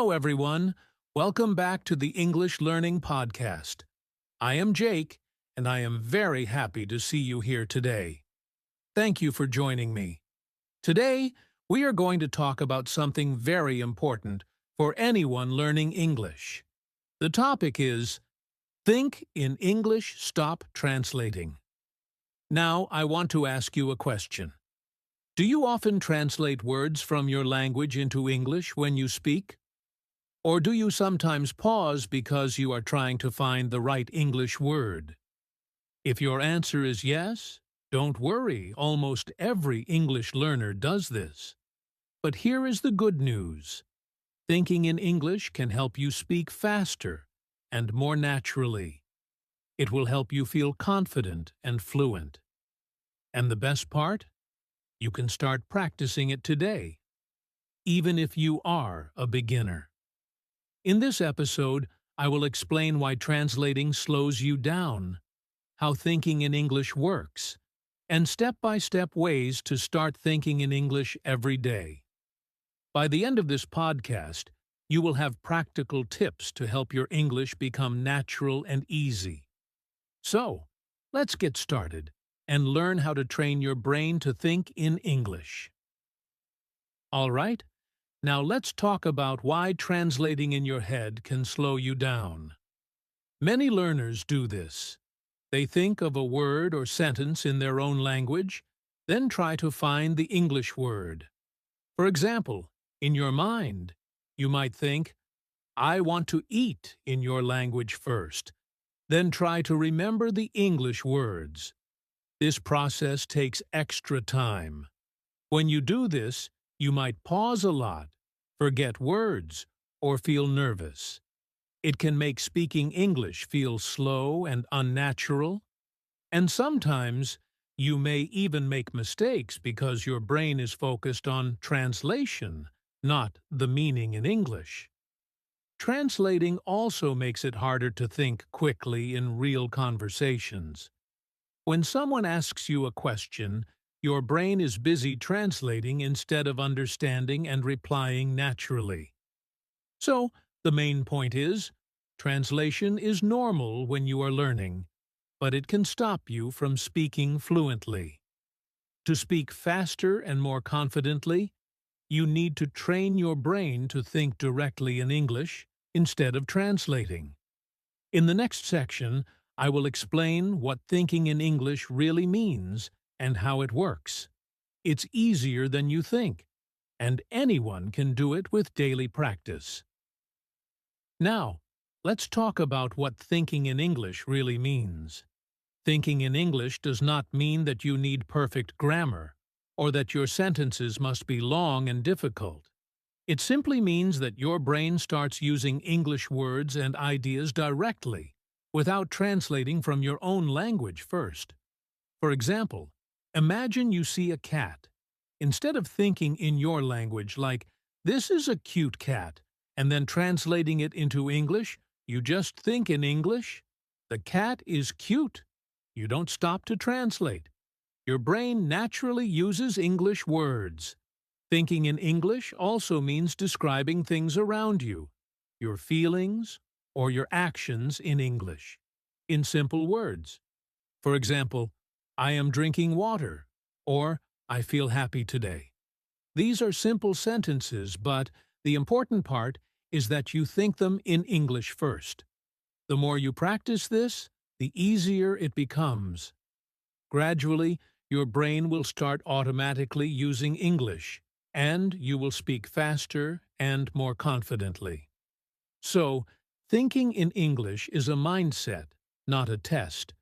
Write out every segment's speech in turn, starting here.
Hello, everyone. Welcome back to the English Learning Podcast. I am Jake, and I am very happy to see you here today. Thank you for joining me. Today, we are going to talk about something very important for anyone learning English. The topic is Think in English, Stop Translating. Now, I want to ask you a question. Do you often translate words from your language into English when you speak? Or do you sometimes pause because you are trying to find the right English word? If your answer is yes, don't worry, almost every English learner does this. But here is the good news. Thinking in English can help you speak faster and more naturally. It will help you feel confident and fluent. And the best part? You can start practicing it today, even if you are a beginner. In this episode, I will explain why translating slows you down, how thinking in English works, and step-by-step ways to start thinking in English every day. By the end of this podcast, you will have practical tips to help your English become natural and easy. So, let's get started and learn how to train your brain to think in English. All right? Now let's talk about why translating in your head can slow you down. Many learners do this. They think of a word or sentence in their own language, then try to find the English word. For example, in your mind, you might think, I want to eat in your language first, then try to remember the English words. This process takes extra time. When you do this, you might pause a lot, forget words, or feel nervous. It can make speaking English feel slow and unnatural, and sometimes you may even make mistakes because your brain is focused on translation, not the meaning in English. Translating also makes it harder to think quickly in real conversations. When someone asks you a question, your brain is busy translating instead of understanding and replying naturally. So, the main point is, translation is normal when you are learning, but it can stop you from speaking fluently. To speak faster and more confidently, you need to train your brain to think directly in English instead of translating. In the next section, I will explain what thinking in English really means and how it works. It's easier than you think, and anyone can do it with daily practice. Now, let's talk about what thinking in English really means. Thinking in English does not mean that you need perfect grammar, or that your sentences must be long and difficult. It simply means that your brain starts using English words and ideas directly, without translating from your own language first. For example, imagine you see a cat. Instead of thinking in your language like, this is a cute cat, and then translating it into English, you just think in English. The cat is cute. You don't stop to translate. Your brain naturally uses English words. Thinking in English also means describing things around you, your feelings, or your actions in English, in simple words. For example, I am drinking water, or I feel happy today. These are simple sentences, but the important part is that you think them in English first. The more you practice this, the easier it becomes. Gradually, your brain will start automatically using English, and you will speak faster and more confidently. So, thinking in English is a mindset, not a test.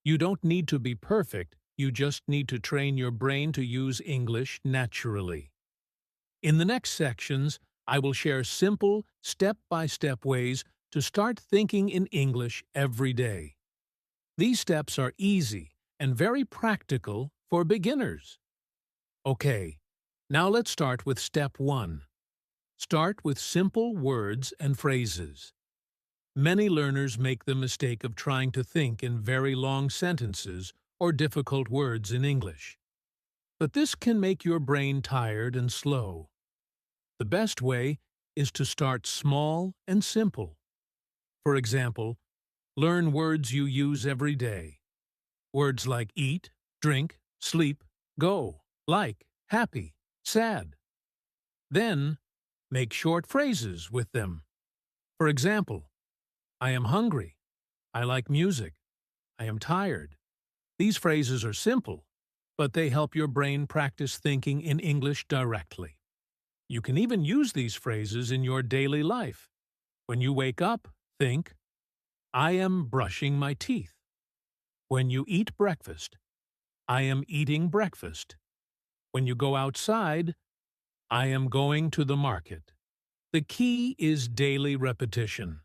You don't need to be perfect, you just need to train your brain to use English naturally. In the next sections, I will share simple, step-by-step ways to start thinking in English every day. These steps are easy and very practical for beginners. Okay, now let's start with step 1. Start with simple words and phrases. Many learners make the mistake of trying to think in very long sentences or difficult words in English. But this can make your brain tired and slow. The best way is to start small and simple. For example, learn words you use every day. Words like eat, drink, sleep, go, like, happy, sad. Then, make short phrases with them. For example, I am hungry. I like music. I am tired. These phrases are simple, but they help your brain practice thinking in English directly. You can even use these phrases in your daily life. When you wake up, think, I am brushing my teeth. When you eat breakfast, I am eating breakfast. When you go outside, I am going to the market. The key is daily repetition.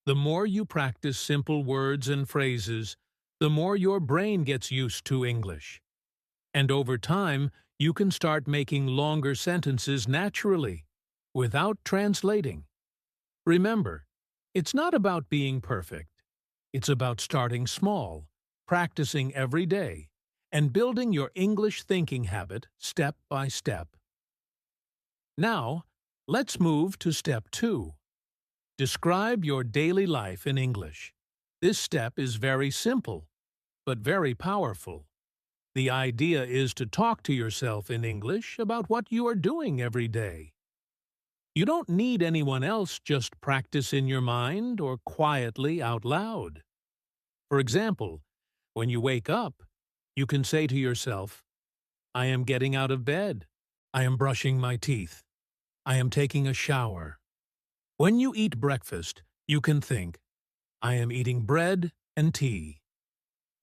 The more you practice simple words and phrases, the more your brain gets used to English. And over time, you can start making longer sentences naturally, without translating. Remember, it's not about being perfect. It's about starting small, practicing every day, and building your English thinking habit step by step. Now, let's move to step 2. Describe your daily life in English. This step is very simple, but very powerful. The idea is to talk to yourself in English about what you are doing every day. You don't need anyone else, just practice in your mind or quietly out loud. For example, when you wake up, you can say to yourself, I am getting out of bed. I am brushing my teeth. I am taking a shower. When you eat breakfast, you can think, I am eating bread and tea.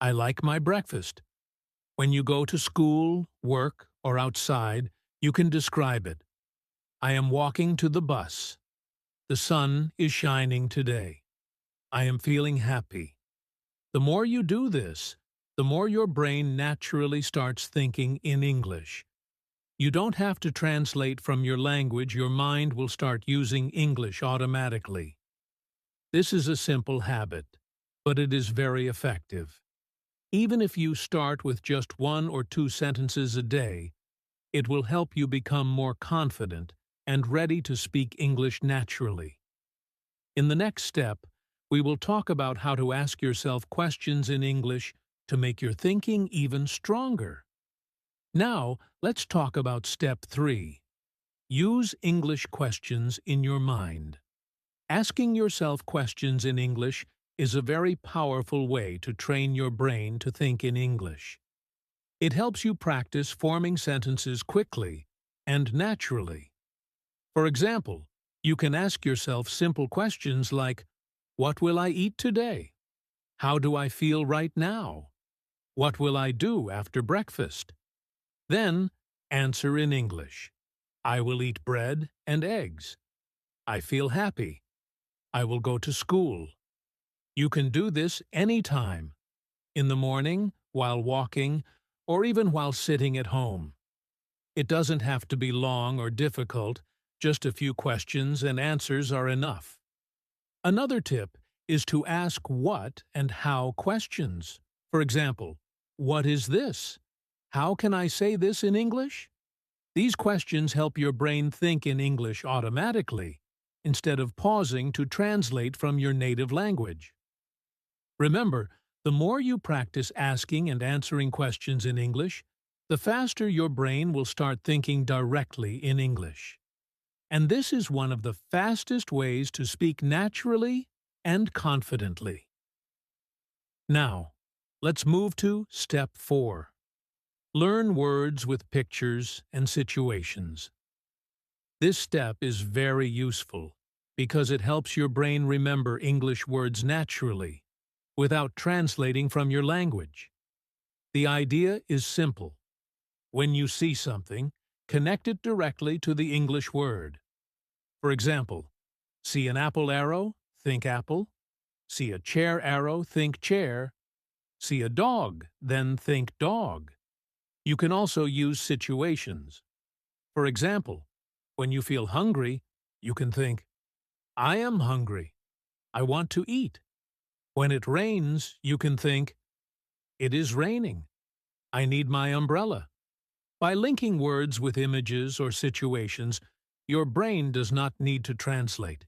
I like my breakfast. When you go to school, work, or outside, you can describe it. I am walking to the bus. The sun is shining today. I am feeling happy. The more you do this, the more your brain naturally starts thinking in English. You don't have to translate from your language, your mind will start using English automatically. This is a simple habit, but it is very effective. Even if you start with just 1 or 2 sentences a day, it will help you become more confident and ready to speak English naturally. In the next step, we will talk about how to ask yourself questions in English to make your thinking even stronger. Now, let's talk about step 3. Use English questions in your mind. Asking yourself questions in English is a very powerful way to train your brain to think in English. It helps you practice forming sentences quickly and naturally. For example, you can ask yourself simple questions like, what will I eat today? How do I feel right now? What will I do after breakfast? Then, answer in English. I will eat bread and eggs. I feel happy. I will go to school. You can do this anytime, in the morning, while walking, or even while sitting at home. It doesn't have to be long or difficult, just a few questions and answers are enough. Another tip is to ask what and how questions. For example, what is this? How can I say this in English? These questions help your brain think in English automatically, instead of pausing to translate from your native language. Remember, the more you practice asking and answering questions in English, the faster your brain will start thinking directly in English. And this is one of the fastest ways to speak naturally and confidently. Now, let's move to step 4. Learn words with pictures and situations. This step is very useful because it helps your brain remember English words naturally, without translating from your language. The idea is simple. When you see something, connect it directly to the English word. For example, see an apple arrow, think apple. See a chair arrow, think chair. See a dog, then think dog. You can also use situations. For example, when you feel hungry, you can think, I am hungry. I want to eat. When it rains, you can think, it is raining. I need my umbrella. By linking words with images or situations, your brain does not need to translate.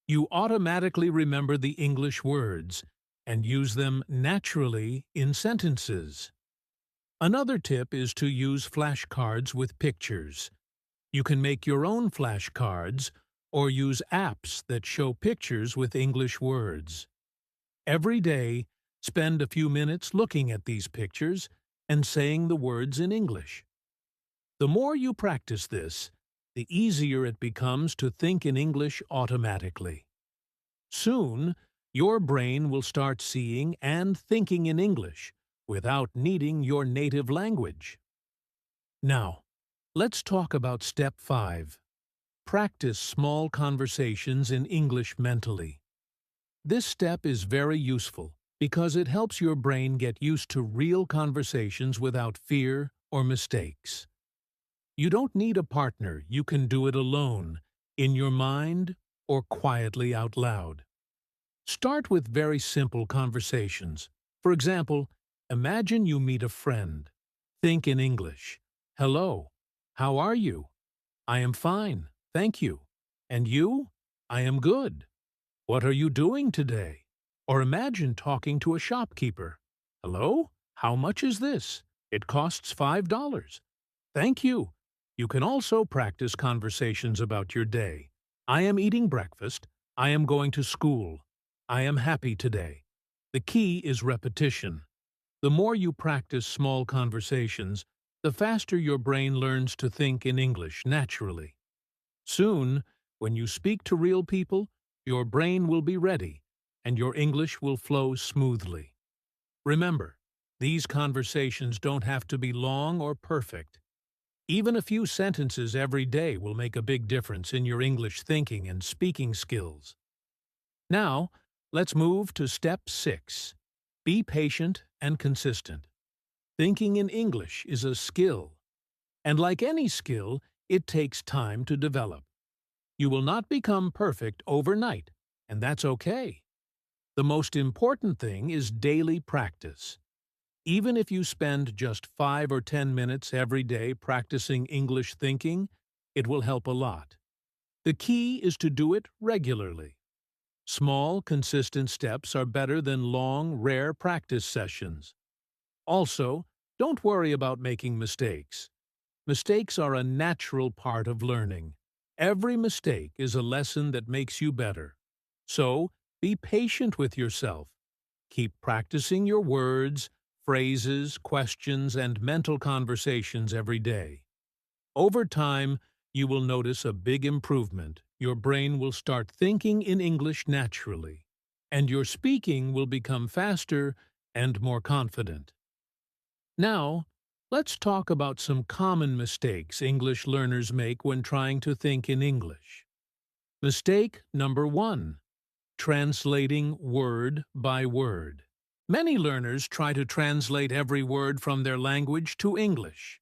You automatically remember the English words and use them naturally in sentences. Another tip is to use flashcards with pictures. You can make your own flashcards or use apps that show pictures with English words. Every day, spend a few minutes looking at these pictures and saying the words in English. The more you practice this, the easier it becomes to think in English automatically. Soon, your brain will start seeing and thinking in English without needing your native language. Now, let's talk about Step 5. Practice small conversations in English mentally. This step is very useful because it helps your brain get used to real conversations without fear or mistakes. You don't need a partner, you can do it alone, in your mind or quietly out loud. Start with very simple conversations. For example, imagine you meet a friend. Think in English. Hello, how are you? I am fine, thank you. And you? I am good. What are you doing today? Or imagine talking to a shopkeeper. Hello, how much is this? It costs $5. Thank you. You can also practice conversations about your day. I am eating breakfast. I am going to school. I am happy today. The key is repetition. The more you practice small conversations, the faster your brain learns to think in English naturally. Soon, when you speak to real people, your brain will be ready, and your English will flow smoothly. Remember, these conversations don't have to be long or perfect. Even a few sentences every day will make a big difference in your English thinking and speaking skills. Now, let's move to Step 6. Be patient and consistent. Thinking in English is a skill, and like any skill, it takes time to develop. You will not become perfect overnight, and that's okay. The most important thing is daily practice. Even if you spend just 5 or 10 minutes every day practicing English thinking, it will help a lot. The key is to do it regularly. Small, consistent steps are better than long, rare practice sessions. Also, don't worry about making mistakes. Mistakes are a natural part of learning. Every mistake is a lesson that makes you better. So, be patient with yourself. Keep practicing your words, phrases, questions, and mental conversations every day. Over time, you will notice a big improvement. Your brain will start thinking in English naturally, and your speaking will become faster and more confident. Now, let's talk about some common mistakes English learners make when trying to think in English. Mistake number 1. Translating word by word. Many learners try to translate every word from their language to English.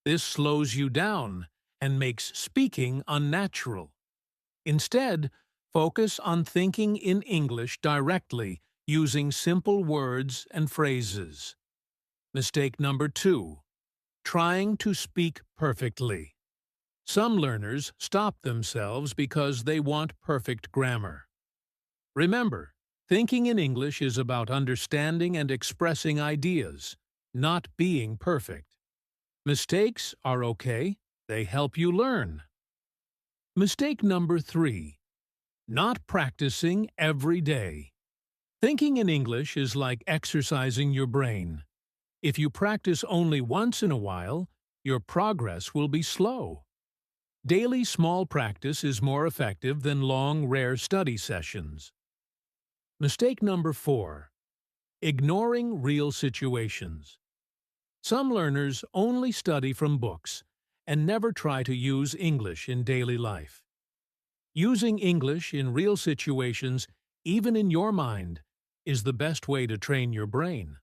This slows you down and makes speaking unnatural. Instead, focus on thinking in English directly using simple words and phrases. Mistake number 2. Trying to speak perfectly. Some learners stop themselves because they want perfect grammar. Remember, thinking in English is about understanding and expressing ideas, not being perfect. Mistakes are okay, they help you learn. Mistake number 3. Not practicing every day. Thinking in English is like exercising your brain. If you practice only once in a while, your progress will be slow. Daily small practice is more effective than long, rare study sessions. Mistake number 4. Ignoring real situations. Some learners only study from books and never try to use English in daily life. Using English in real situations, even in your mind, is the best way to train your brain.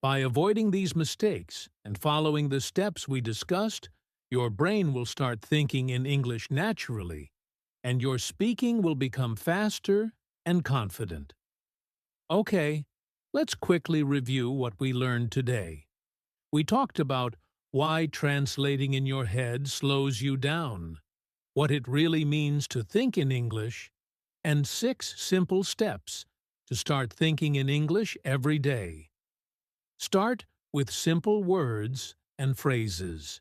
By avoiding these mistakes and following the steps we discussed, your brain will start thinking in English naturally, and your speaking will become faster and confident. Okay, let's quickly review what we learned today. We talked about why translating in your head slows you down, what it really means to think in English, and 6 simple steps to start thinking in English every day. Start with simple words and phrases.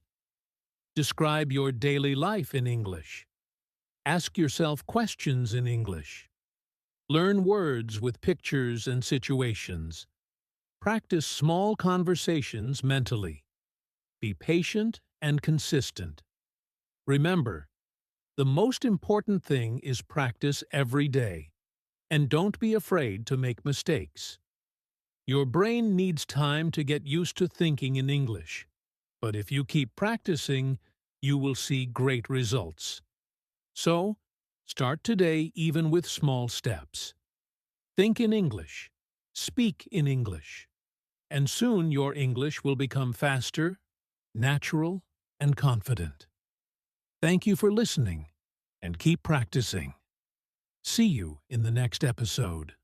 Describe your daily life in English. Ask yourself questions in English. Learn words with pictures and situations. Practice small conversations mentally. Be patient and consistent. Remember, the most important thing is practice every day, and don't be afraid to make mistakes. Your brain needs time to get used to thinking in English, but if you keep practicing, you will see great results. So, start today even with small steps. Think in English, speak in English, and soon your English will become faster, natural, and confident. Thank you for listening, and keep practicing. See you in the next episode.